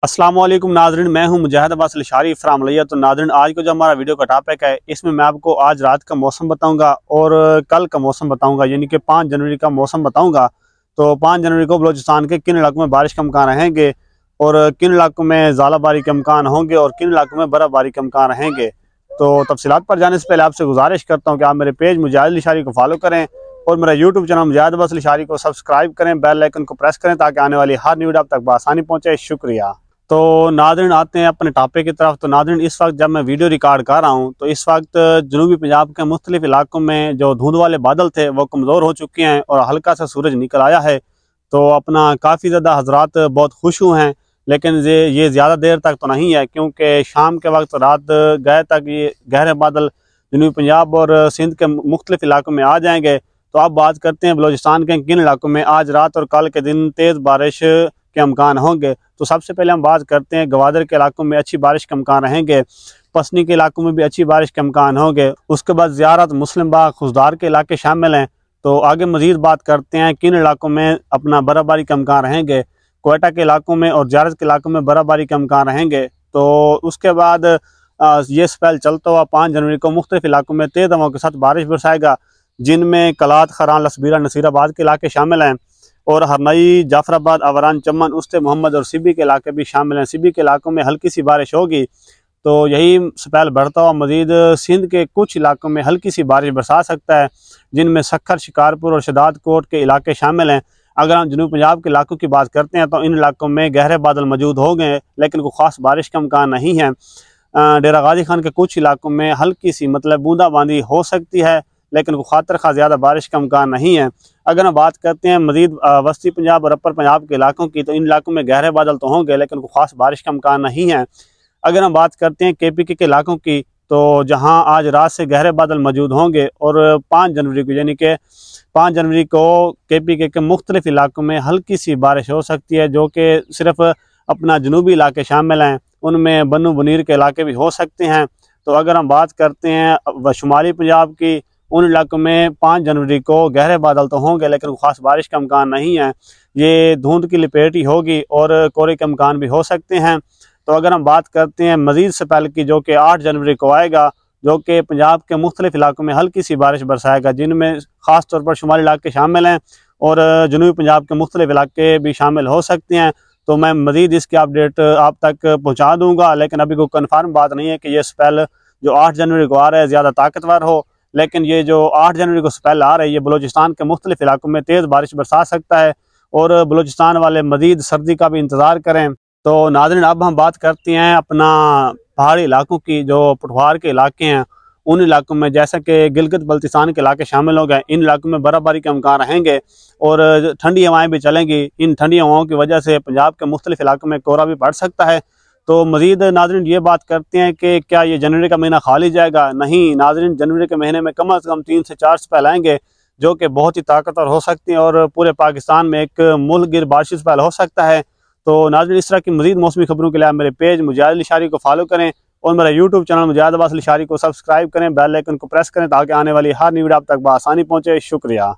अस्सलाम वालेकुम नाज़रीन, मैं हूं मुजाहिद अब्बास लिशारी फ्राम मलैया। तो नाज़रीन, आज को जो हमारा वीडियो का टॉपिक है, इसमें मैं आपको आज रात का मौसम बताऊंगा और कल का मौसम बताऊंगा, यानी कि 5 जनवरी का मौसम बताऊंगा। तो 5 जनवरी को बलूचिस्तान के किन इलाकों में बारिश के इम्कान रहेंगे और किन इलाकों में ज़ालाबारी के इम्कान होंगे और किन इलाकों में बर्फ़बारी के इम्कान रहेंगे। तो तफसीलात पर जाने से पहले आपसे गुजारिश करता हूँ कि आप मेरे पेज मुजाहिद लिशारी को फॉलो करें और मेरा यूट्यूब चैनल मुजाहिद अब्बास लिशारी को सब्सक्राइब करें, बेल आइकन को प्रेस करें ताकि आने वाली हर न्यू वीडियो आप तक बआसानी पहुँचे। शुक्रिया। तो नाज़रीन, आते हैं अपने टॉपिक की तरफ। तो नाज़रीन, इस वक्त जब मैं वीडियो रिकॉर्ड कर रहा हूँ तो इस वक्त जनूबी पंजाब के मुख्तलिफ इलाकों में जो धुंध वाले बादल थे वो कमज़ोर हो चुके हैं और हल्का सा सूरज निकल आया है। तो अपना काफ़ी ज़्यादा हजरात बहुत खुश हुए हैं, लेकिन ये ज़्यादा देर तक तो नहीं है, क्योंकि शाम के वक्त रात गए तक ये गहरे बादल जनूबी पंजाब और सिंध के मुख्तलिफ इलाकों में आ जाएंगे। तो अब बात करते हैं बलूचिस्तान के किन इलाकों में आज रात और कल के दिन तेज़ बारिश के इम्कान होंगे। तो सबसे पहले हम बात करते हैं गवादर के इलाकों में अच्छी बारिश के इम्कान रहेंगे, पसनी के इलाकों में भी अच्छी बारिश के इम्कान होंगे। उसके बाद ज़ियारत, मुस्लिम बाग, खुशदार के इलाके शामिल हैं। तो आगे मज़ीद बात करते हैं किन इलाकों में अपना बर्फ़बारी के इम्कान रहेंगे। कोयटा के इलाकों में और ज़ियारत के इलाकों में बर्फ़बारी के इम्कान रहेंगे। तो उसके बाद ये स्पेल चलता हुआ 5 जनवरी को मुख्तलिफ इलाकों में तेज़ हवाओं के साथ बारिश बरसाएगा, जिनमें कलात, खरान, लसबीरा, नसीराबाद के इलाके शामिल हैं और हरनई, जाफराबाद, आवारान, चमन, उस्ते मोहम्मद और सिबी के इलाके भी शामिल हैं। सिबी के इलाकों में हल्की सी बारिश होगी। तो यही स्पेल बढ़ता हुआ मजीद सिंध के कुछ इलाकों में हल्की सी बारिश बरसा सकता है, जिनमें सखर, शिकारपुर और शदाद कोट के इलाके शामिल हैं। अगर हम जनूब पंजाब के इलाकों की बात करते हैं तो इन इलाकों में गहरे बादल मौजूद हो गए, लेकिन कोई ख़ास बारिश का इम्कान नहीं है। डेरा गाजी खान के कुछ इलाकों में हल्की सी मतलब बूंदाबांदी हो सकती है, लेकिन कोई खातर खा ज़्यादा बारिश का इम्कान नहीं है। अगर हम बात करते हैं मज़ीद वस्ती पंजाब और अपर पंजाब के इलाकों की, तो इन इलाकों में गहरे बादल तो होंगे, लेकिन कोई ख़ास बारिश का इम्कान नहीं है। अगर हम बात करते हैं KPK के इलाकों की, तो जहां आज रात से गहरे बादल मौजूद होंगे और 5 जनवरी को, यानी कि 5 जनवरी को KPK के मुख्तलिफ इलाकों में हल्की सी बारिश हो सकती है, जो कि सिर्फ अपना जनूबी इलाके शामिल हैं, उनमें बन्नू बनीर के इलाके भी हो सकते हैं। तो अगर हम बात करते हैं शुमाली पंजाब की, उन इलाकों में 5 जनवरी को गहरे बादल तो होंगे, लेकिन खास बारिश का इम्कान नहीं है। ये धुंध की लपेट ही होगी और कोहरे के इम्कान भी हो सकते हैं। तो अगर हम बात करते हैं मज़ीद स्पेल की, जो कि 8 जनवरी को आएगा, जो कि पंजाब के मुख्तलिफ इलाकों में हल्की सी बारिश बरसाएगा, जिनमें ख़ास तौर पर शुमाली इलाके शामिल हैं और जनूबी पंजाब के मुख्तलिफ इलाके भी शामिल हो सकते हैं। तो मैं मज़ीद इसकी अपडेट आप तक पहुँचा दूँगा, लेकिन अभी कोई कन्फर्म बात नहीं है कि ये स्पेल जो 8 जनवरी को आ रहा है ज़्यादा ताकतवर हो। लेकिन ये जो 8 जनवरी को स्पेल आ रहा है, ये बलूचिस्तान के मुख्तलिफ इलाकों में तेज़ बारिश बरसा सकता है और बलूचिस्तान वाले मज़ीद सर्दी का भी इंतज़ार करें। तो नाज़रीन, अब हम बात करते हैं अपना पहाड़ी इलाकों की। जो पठवार के इलाके हैं, उन इलाकों में जैसा कि गिलगित बल्तिस्तान के इलाके शामिल हो गए, इन इलाकों में बर्फ़बारी के इम्कान रहेंगे और ठंडी हवाएँ भी चलेंगी। इन ठंडी हवाओं की वजह से पंजाब के मुख्तलिफ इलाकों में कोहरा भी पड़ सकता है। तो मज़ीद नाज़रीन, ये बात करते हैं कि क्या ये जनवरी का महीना खाली जाएगा? नहीं नाज़रीन, जनवरी के महीने में कम से कम 3 से 4 स्पेल आएंगे, जो कि बहुत ही ताकतवर हो सकती हैं और पूरे पाकिस्तान में एक मुल्क गिर बारिश स्पेल हो सकता है। तो नाज़रीन, इस तरह की मज़ीद मौसमी खबरों के लिए आप मेरे पेज मुजाहिद लिशारी को फॉलो करें और मेरा यूट्यूब चैनल मुजाहिद अब्बास लिशारी को सब्सक्राइब करें, बेल आइकन को प्रेस करें ताकि आने वाली हर न्यू वीडियो आप तक बआसानी पहुँचे। शुक्रिया।